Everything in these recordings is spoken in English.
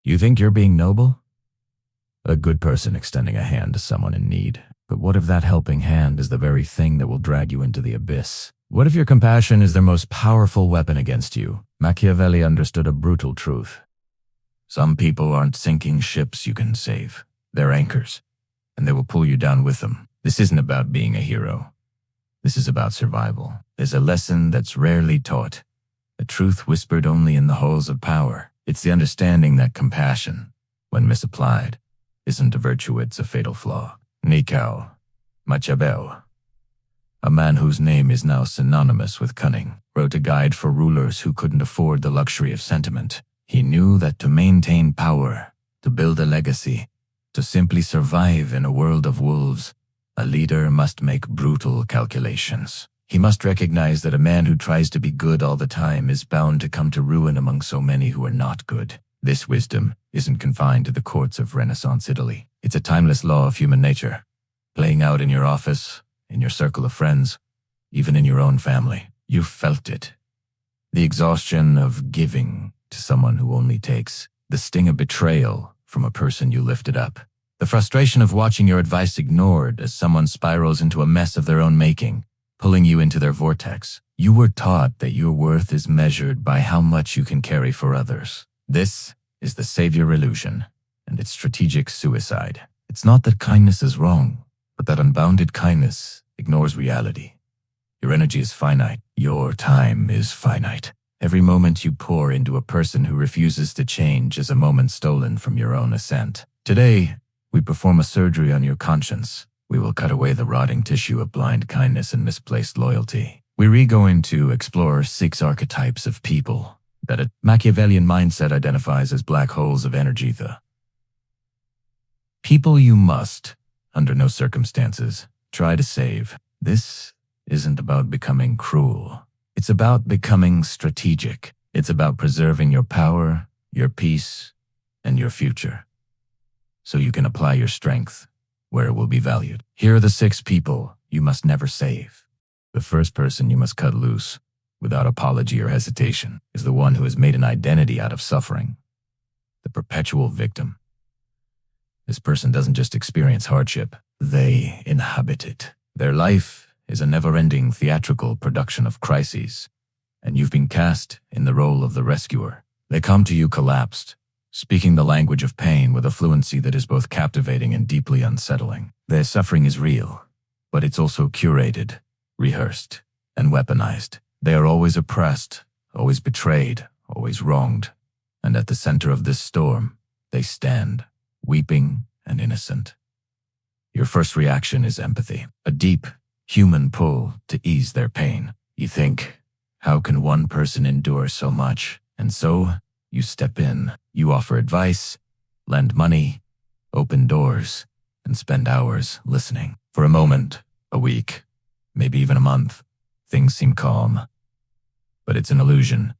You think you're being noble? A good person extending a hand to someone in need. But what if that helping hand is the very thing that will drag you into the abyss? What if your compassion is their most powerful weapon against you? Machiavelli understood a brutal truth. Some people aren't sinking ships you can save. They're anchors, and they will pull you down with them. This isn't about being a hero. This is about survival. There's a lesson that's rarely taught, a truth whispered only in the halls of power. It's the understanding that compassion, when misapplied, isn't a virtue, it's a fatal flaw. Niccolo Machiavelli, a man whose name is now synonymous with cunning, wrote a guide for rulers who couldn't afford the luxury of sentiment. He knew that to maintain power, to build a legacy, to simply survive in a world of wolves, a leader must make brutal calculations. He must recognize that a man who tries to be good all the time is bound to come to ruin among so many who are not good. This wisdom isn't confined to the courts of Renaissance Italy. It's a timeless law of human nature, playing out in your office, in your circle of friends, even in your own family. You've felt it. The exhaustion of giving to someone who only takes, the sting of betrayal from a person you lifted up, the frustration of watching your advice ignored as someone spirals into a mess of their own making, pulling you into their vortex. You were taught that your worth is measured by how much you can carry for others. This is the savior illusion, and it's strategic suicide. It's not that kindness is wrong, but that unbounded kindness ignores reality. Your energy is finite. Your time is finite. Every moment you pour into a person who refuses to change is a moment stolen from your own ascent. Today, we perform a surgery on your conscience. We will cut away the rotting tissue of blind kindness and misplaced loyalty. We're going to explore 6 archetypes of people that a Machiavellian mindset identifies as black holes of energy. The people you must, under no circumstances, try to save. This isn't about becoming cruel. It's about becoming strategic. It's about preserving your power, your peace, and your future, so you can apply your strength where it will be valued. Here are the 6 people you must never save. The first person you must cut loose, without apology or hesitation, is the one who has made an identity out of suffering. The perpetual victim. This person doesn't just experience hardship, they inhabit it. Their life is a never-ending theatrical production of crises, and you've been cast in the role of the rescuer. They come to you collapsed, speaking the language of pain with a fluency that is both captivating and deeply unsettling. Their suffering is real, but it's also curated, rehearsed, and weaponized. They are always oppressed, always betrayed, always wronged, and at the center of this storm, they stand, weeping and innocent. Your first reaction is empathy, a deep, human pull to ease their pain. You think, how can one person endure so much? And so, you step in, you offer advice, lend money, open doors, and spend hours listening. For a moment, a week, maybe even a month, things seem calm. But it's an illusion.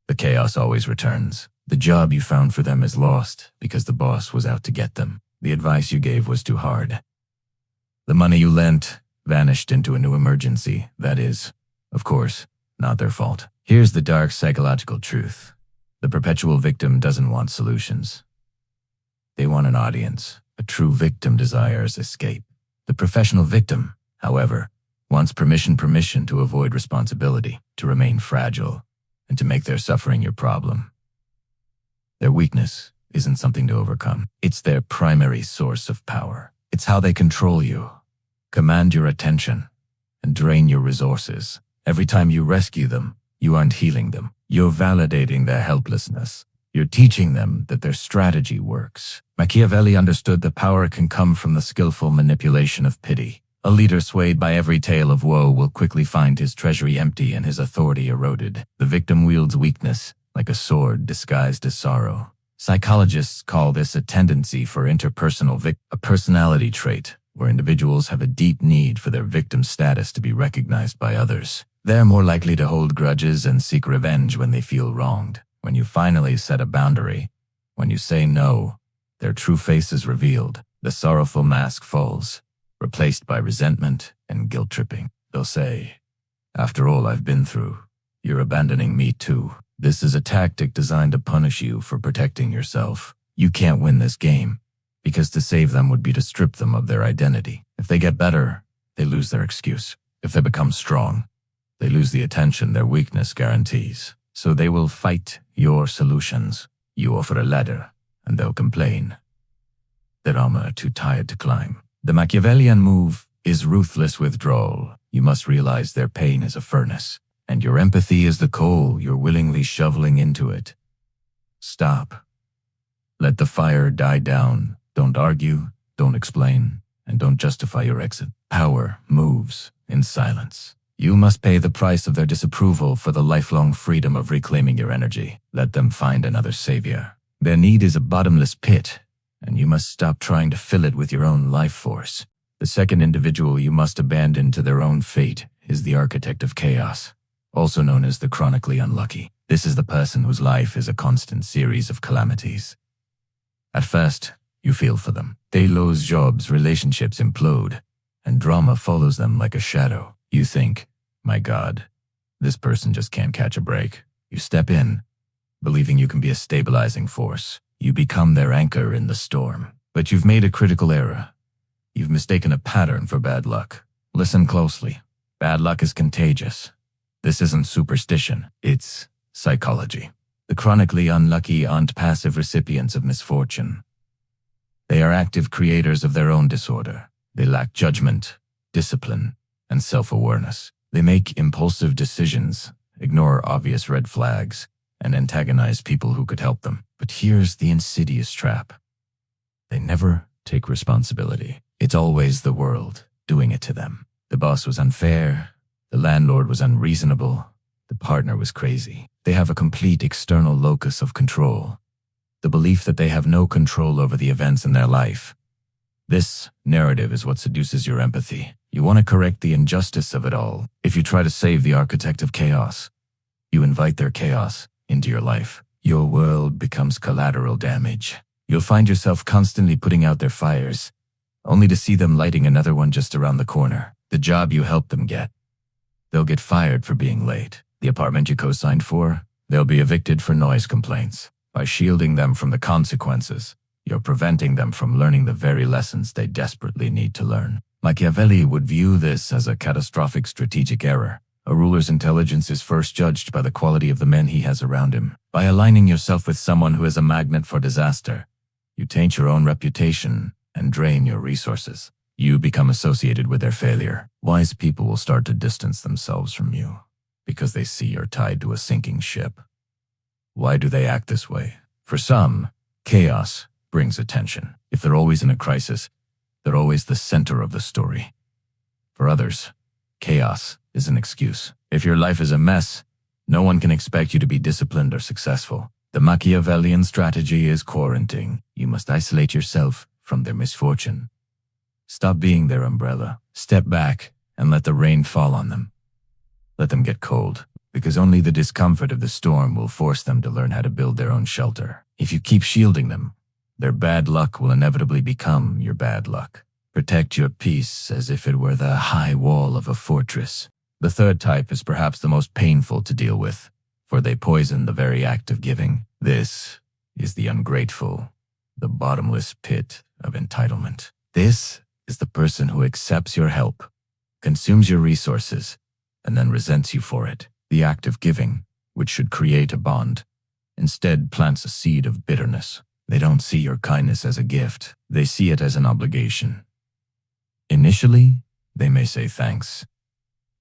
The chaos always returns. The job you found for them is lost because the boss was out to get them. The advice you gave was too hard. The money you lent vanished into a new emergency. That is, of course, not their fault. Here's the dark psychological truth. The perpetual victim doesn't want solutions. They want an audience. A true victim desires escape. The professional victim, however, wants permission to avoid responsibility, to remain fragile, and to make their suffering your problem. Their weakness isn't something to overcome. It's their primary source of power. It's how they control you, command your attention, and drain your resources. Every time you rescue them, you aren't healing them. You're validating their helplessness. You're teaching them that their strategy works. Machiavelli understood that power can come from the skillful manipulation of pity. A leader swayed by every tale of woe will quickly find his treasury empty and his authority eroded. The victim wields weakness like a sword disguised as sorrow. Psychologists call this a tendency for interpersonal a personality trait where individuals have a deep need for their victim status to be recognized by others. They're more likely to hold grudges and seek revenge when they feel wronged. When you finally set a boundary, when you say no, their true face is revealed. The sorrowful mask falls, replaced by resentment and guilt-tripping. They'll say, "After all I've been through, you're abandoning me too." This is a tactic designed to punish you for protecting yourself. You can't win this game, because to save them would be to strip them of their identity. If they get better, they lose their excuse. If they become strong, they lose the attention their weakness guarantees. So they will fight your solutions. You offer a ladder, and they'll complain. Their armor are too tired to climb. The Machiavellian move is ruthless withdrawal. You must realize their pain is a furnace, and your empathy is the coal you're willingly shoveling into it. Stop. Let the fire die down. Don't argue, don't explain, and don't justify your exit. Power moves in silence. You must pay the price of their disapproval for the lifelong freedom of reclaiming your energy. Let them find another savior. Their need is a bottomless pit, and you must stop trying to fill it with your own life force. The second individual you must abandon to their own fate is the architect of chaos, also known as the chronically unlucky. This is the person whose life is a constant series of calamities. At first, you feel for them. They lose jobs, relationships implode, and drama follows them like a shadow. You think, my God, this person just can't catch a break. You step in, believing you can be a stabilizing force. You become their anchor in the storm. But you've made a critical error. You've mistaken a pattern for bad luck. Listen closely. Bad luck is contagious. This isn't superstition. It's psychology. The chronically unlucky aren't passive recipients of misfortune. They are active creators of their own disorder. They lack judgment, discipline, and self-awareness. They make impulsive decisions, ignore obvious red flags, and antagonize people who could help them. But here's the insidious trap. They never take responsibility. It's always the world doing it to them. The boss was unfair, the landlord was unreasonable, the partner was crazy. They have a complete external locus of control, the belief that they have no control over the events in their life. This narrative is what seduces your empathy. You want to correct the injustice of it all. If you try to save the architect of chaos, you invite their chaos into your life. Your world becomes collateral damage. You'll find yourself constantly putting out their fires, only to see them lighting another one just around the corner. The job you helped them get, they'll get fired for being late. The apartment you co-signed for, they'll be evicted for noise complaints. By shielding them from the consequences, you're preventing them from learning the very lessons they desperately need to learn. Machiavelli would view this as a catastrophic strategic error. A ruler's intelligence is first judged by the quality of the men he has around him. By aligning yourself with someone who is a magnet for disaster, you taint your own reputation and drain your resources. You become associated with their failure. Wise people will start to distance themselves from you because they see you're tied to a sinking ship. Why do they act this way? For some, chaos brings attention. If they're always in a crisis, they're always the center of the story. For others, chaos is an excuse. If your life is a mess, no one can expect you to be disciplined or successful. The Machiavellian strategy is quarantining. You must isolate yourself from their misfortune. Stop being their umbrella. Step back and let the rain fall on them. Let them get cold, because only the discomfort of the storm will force them to learn how to build their own shelter. If you keep shielding them, their bad luck will inevitably become your bad luck. Protect your peace as if it were the high wall of a fortress. The third type is perhaps the most painful to deal with, for they poison the very act of giving. This is the ungrateful, the bottomless pit of entitlement. This is the person who accepts your help, consumes your resources, and then resents you for it. The act of giving, which should create a bond, instead plants a seed of bitterness. They don't see your kindness as a gift. They see it as an obligation. Initially, they may say thanks,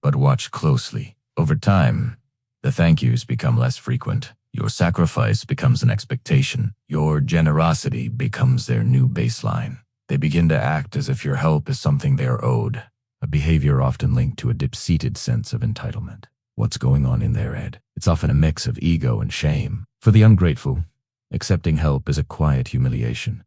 but watch closely. Over time, the thank yous become less frequent. Your sacrifice becomes an expectation. Your generosity becomes their new baseline. They begin to act as if your help is something they are owed, a behavior often linked to a deep-seated sense of entitlement. What's going on in their head? It's often a mix of ego and shame. For the ungrateful, accepting help is a quiet humiliation.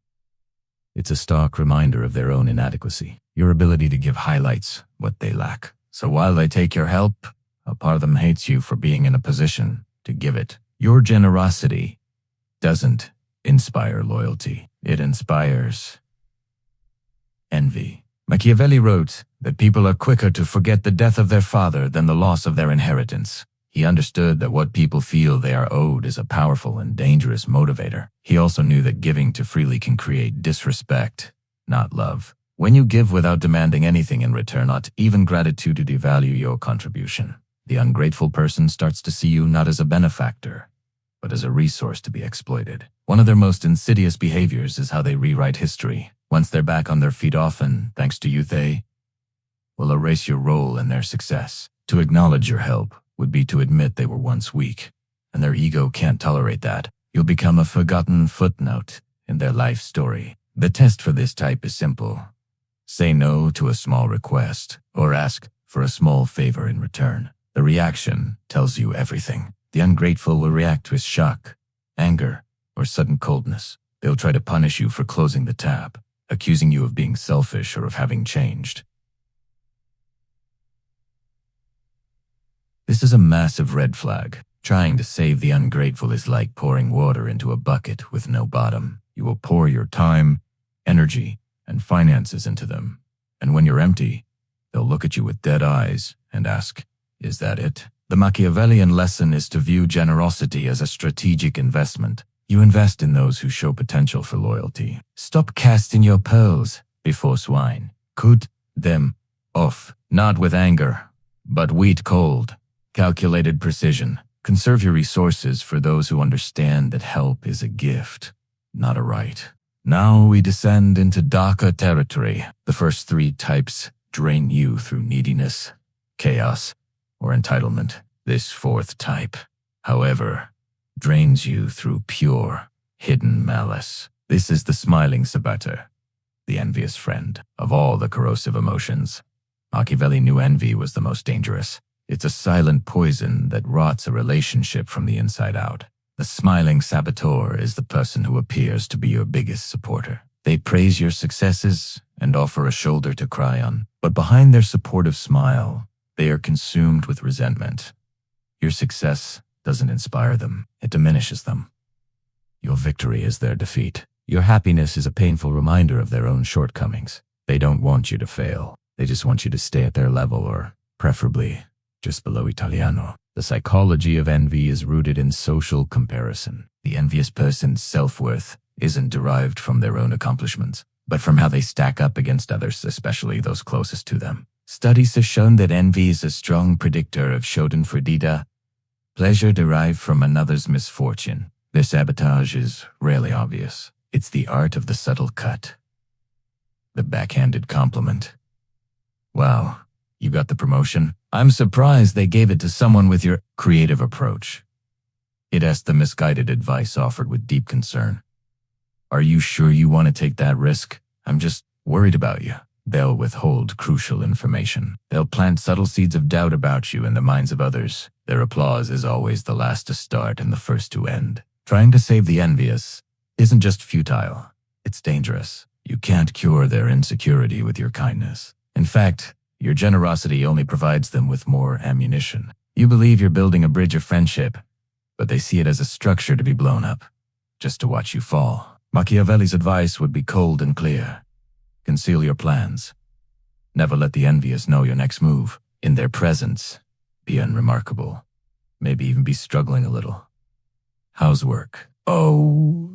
It's a stark reminder of their own inadequacy. Your ability to give highlights what they lack. So while they take your help, a part of them hates you for being in a position to give it. Your generosity doesn't inspire loyalty. It inspires envy. Machiavelli wrote that people are quicker to forget the death of their father than the loss of their inheritance. He understood that what people feel they are owed is a powerful and dangerous motivator. He also knew that giving too freely can create disrespect, not love. When you give without demanding anything in return, not even gratitude, to devalue your contribution. The ungrateful person starts to see you not as a benefactor, but as a resource to be exploited. One of their most insidious behaviors is how they rewrite history. Once they're back on their feet, often, thanks to you, they will erase your role in their success. To acknowledge your help would be to admit they were once weak, and their ego can't tolerate that. You'll become a forgotten footnote in their life story. The test for this type is simple. Say no to a small request, or ask for a small favor in return. The reaction tells you everything. The ungrateful will react with shock, anger, or sudden coldness. They'll try to punish you for closing the tap, accusing you of being selfish or of having changed. This is a massive red flag. Trying to save the ungrateful is like pouring water into a bucket with no bottom. You will pour your time, energy, and finances into them. And when you're empty, they'll look at you with dead eyes and ask, "Is that it?" The Machiavellian lesson is to view generosity as a strategic investment. You invest in those who show potential for loyalty. Stop casting your pearls before swine. Cut them off, not with anger, but wheat cold. Calculated precision. Conserve your resources for those who understand that help is a gift, not a right. Now we descend into darker territory. The first three types drain you through neediness, chaos, or entitlement. This fourth type, however, drains you through pure, hidden malice. This is the smiling saboteur, the envious friend. Of all the corrosive emotions, Machiavelli knew envy was the most dangerous. It's a silent poison that rots a relationship from the inside out. The smiling saboteur is the person who appears to be your biggest supporter. They praise your successes and offer a shoulder to cry on, but behind their supportive smile, they are consumed with resentment. Your success doesn't inspire them, it diminishes them. Your victory is their defeat. Your happiness is a painful reminder of their own shortcomings. They don't want you to fail. They just want you to stay at their level, or preferably just below Italiano. The psychology of envy is rooted in social comparison. The envious person's self-worth isn't derived from their own accomplishments, but from how they stack up against others, especially those closest to them. Studies have shown that envy is a strong predictor of schadenfreude, pleasure derived from another's misfortune. Their sabotage is rarely obvious. It's the art of the subtle cut, the backhanded compliment. "Wow, you got the promotion? I'm surprised they gave it to someone with your creative approach." It asks the misguided advice offered with deep concern. "Are you sure you want to take that risk? I'm just worried about you." They'll withhold crucial information. They'll plant subtle seeds of doubt about you in the minds of others. Their applause is always the last to start and the first to end. Trying to save the envious isn't just futile, it's dangerous. You can't cure their insecurity with your kindness. In fact, your generosity only provides them with more ammunition. You believe you're building a bridge of friendship, but they see it as a structure to be blown up, just to watch you fall. Machiavelli's advice would be cold and clear. Conceal your plans. Never let the envious know your next move. In their presence, be unremarkable. Maybe even be struggling a little. How's work? "Oh,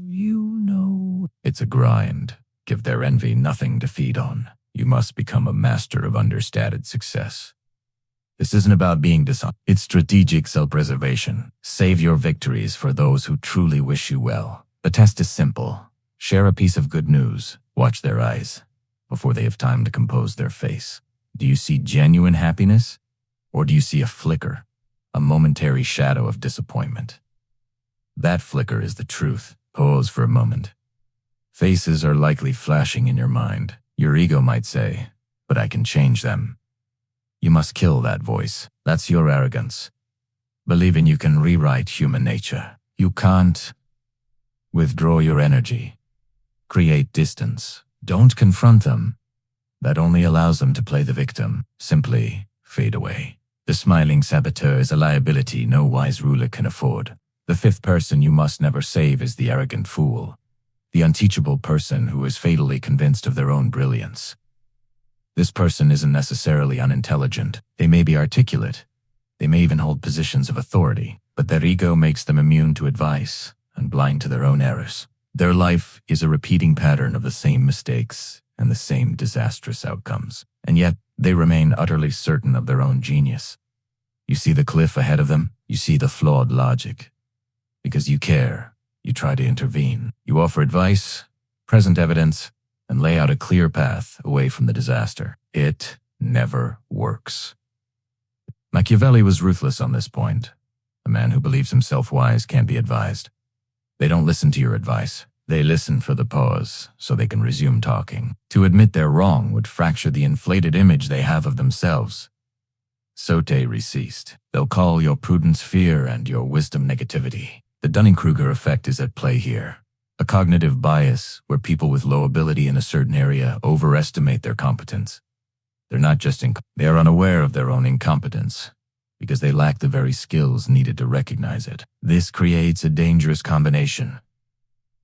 you know." It's a grind. Give their envy nothing to feed on. You must become a master of understated success. This isn't about being dishonest. It's strategic self-preservation. Save your victories for those who truly wish you well. The test is simple. Share a piece of good news. Watch their eyes before they have time to compose their face. Do you see genuine happiness, or do you see a flicker, a momentary shadow of disappointment? That flicker is the truth. Pause for a moment. Faces are likely flashing in your mind. Your ego might say, "But I can change them." You must kill that voice. That's your arrogance. Believing you can rewrite human nature. You can't. Withdraw your energy. Create distance. Don't confront them. That only allows them to play the victim. Simply fade away. The smiling saboteur is a liability no wise ruler can afford. The fifth person you must never save is the arrogant fool, the unteachable person who is fatally convinced of their own brilliance. This person isn't necessarily unintelligent. They may be articulate, They may even hold positions of authority, but their ego makes them immune to advice and blind to their own errors. Their life is a repeating pattern of the same mistakes and the same disastrous outcomes, and yet they remain utterly certain of their own genius. You see the cliff ahead of them, you see the flawed logic. Because you care, you try to intervene. You offer advice, present evidence, and lay out a clear path away from the disaster. It never works. Machiavelli was ruthless on this point. A man who believes himself wise can't be advised. They don't listen to your advice. They listen for the pause so they can resume talking. To admit they're wrong would fracture the inflated image they have of themselves. Saute recessed. They'll call your prudence fear and your wisdom negativity. The Dunning-Kruger effect is at play here. A cognitive bias where people with low ability in a certain area overestimate their competence. They're not just they are unaware of their own incompetence because they lack the very skills needed to recognize it. This creates a dangerous combination.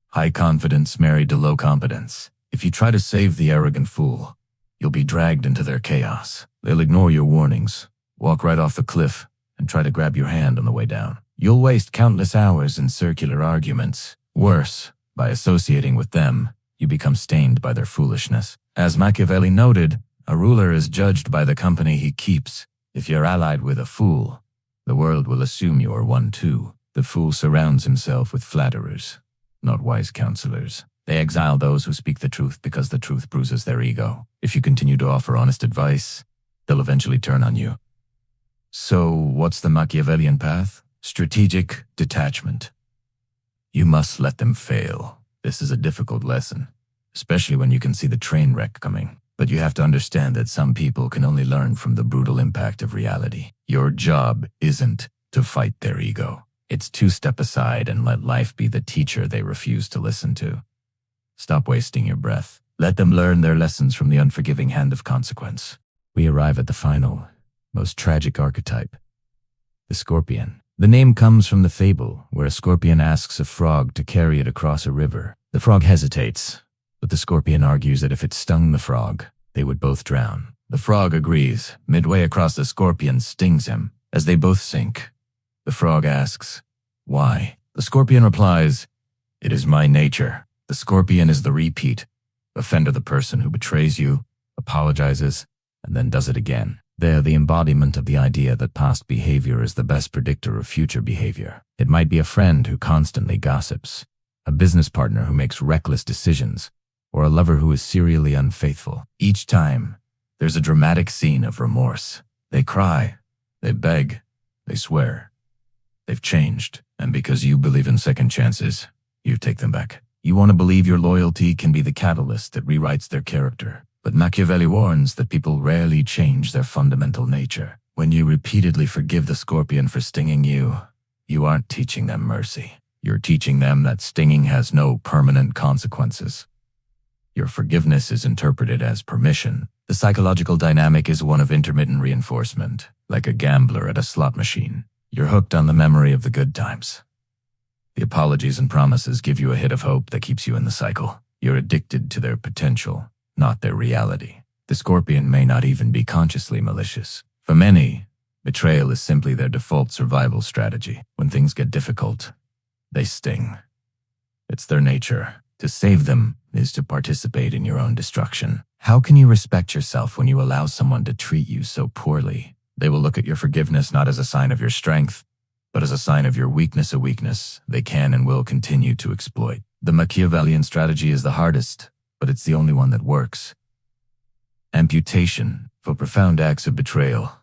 High confidence married to low competence. If you try to save the arrogant fool, you'll be dragged into their chaos. They'll ignore your warnings, walk right off the cliff, and try to grab your hand on the way down. You'll waste countless hours in circular arguments. Worse, by associating with them, you become stained by their foolishness. As Machiavelli noted, a ruler is judged by the company he keeps. If you're allied with a fool, the world will assume you are one too. The fool surrounds himself with flatterers, not wise counselors. They exile those who speak the truth because the truth bruises their ego. If you continue to offer honest advice, they'll eventually turn on you. So, what's the Machiavellian path? Strategic detachment. You must let them fail. This is a difficult lesson, especially when you can see the train wreck coming. But you have to understand that some people can only learn from the brutal impact of reality. Your job isn't to fight their ego. It's to step aside and let life be the teacher they refuse to listen to. Stop wasting your breath. Let them learn their lessons from the unforgiving hand of consequence. We arrive at the final, most tragic archetype, the scorpion. The name comes from the fable where a scorpion asks a frog to carry it across a river. The frog hesitates, but the scorpion argues that if it stung the frog, they would both drown. The frog agrees. Midway across, the scorpion stings him. As they both sink, the frog asks, "Why?" The scorpion replies, "It is my nature." The scorpion is the repeat. Offender the person who betrays you, apologizes, and then does it again. They're the embodiment of the idea that past behavior is the best predictor of future behavior. It might be a friend who constantly gossips, a business partner who makes reckless decisions, or a lover who is serially unfaithful. Each time, there's a dramatic scene of remorse. They cry, they beg, they swear. They've changed, and because you believe in second chances, you take them back. You want to believe your loyalty can be the catalyst that rewrites their character. But Machiavelli warns that people rarely change their fundamental nature. When you repeatedly forgive the scorpion for stinging you, you aren't teaching them mercy. You're teaching them that stinging has no permanent consequences. Your forgiveness is interpreted as permission. The psychological dynamic is one of intermittent reinforcement, like a gambler at a slot machine. You're hooked on the memory of the good times. The apologies and promises give you a hit of hope that keeps you in the cycle. You're addicted to their potential, not their reality. The scorpion may not even be consciously malicious. For many, betrayal is simply their default survival strategy. When things get difficult, they sting. It's their nature. To save them is to participate in your own destruction. How can you respect yourself when you allow someone to treat you so poorly? They will look at your forgiveness not as a sign of your strength, but as a sign of your weakness, a weakness they can and will continue to exploit. The Machiavellian strategy is the hardest, but it's the only one that works. Amputation for profound acts of betrayal.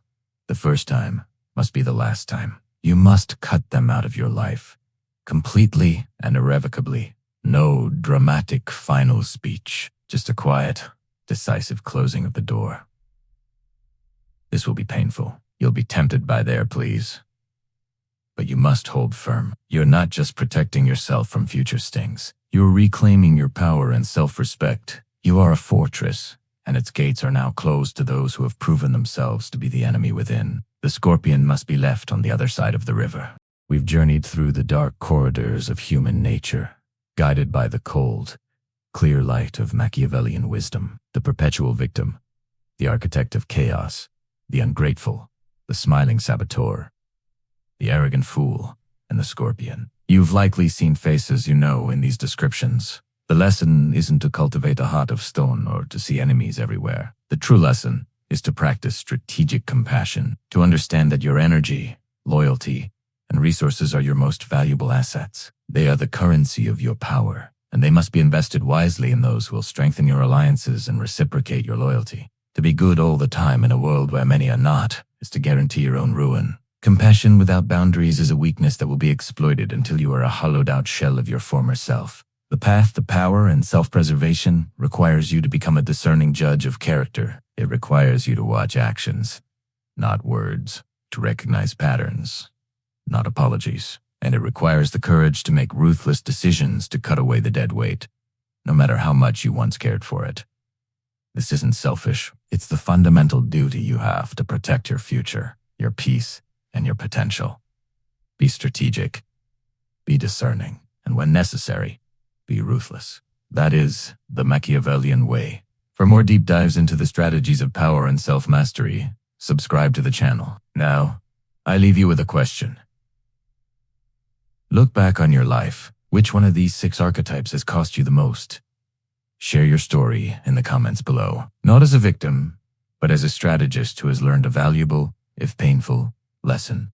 The first time must be the last time. You must cut them out of your life, completely and irrevocably. No dramatic final speech, just a quiet, decisive closing of the door. This will be painful. You'll be tempted by their pleas. But you must hold firm. You're not just protecting yourself from future stings. You're reclaiming your power and self-respect. You are a fortress, and its gates are now closed to those who have proven themselves to be the enemy within. The scorpion must be left on the other side of the river. We've journeyed through the dark corridors of human nature, guided by the cold, clear light of Machiavellian wisdom. The perpetual victim, the architect of chaos, the ungrateful, the smiling saboteur, the arrogant fool, and the scorpion. You've likely seen faces you know in these descriptions. The lesson isn't to cultivate a heart of stone or to see enemies everywhere. The true lesson is to practice strategic compassion, to understand that your energy, loyalty, and resources are your most valuable assets. They are the currency of your power, and they must be invested wisely in those who will strengthen your alliances and reciprocate your loyalty. To be good all the time in a world where many are not is to guarantee your own ruin. Compassion without boundaries is a weakness that will be exploited until you are a hollowed-out shell of your former self. The path to power and self-preservation requires you to become a discerning judge of character. It requires you to watch actions, not words, to recognize patterns, not apologies. And it requires the courage to make ruthless decisions to cut away the dead weight, no matter how much you once cared for it. This isn't selfish. It's the fundamental duty you have to protect your future, your peace, and your potential. Be strategic, be discerning, and when necessary, be ruthless. That is the Machiavellian way. For more deep dives into the strategies of power and self-mastery, subscribe to the channel. Now, I leave you with a question. Look back on your life. Which one of these 6 archetypes has cost you the most? Share your story in the comments below. Not as a victim, but as a strategist who has learned a valuable, if painful, lesson.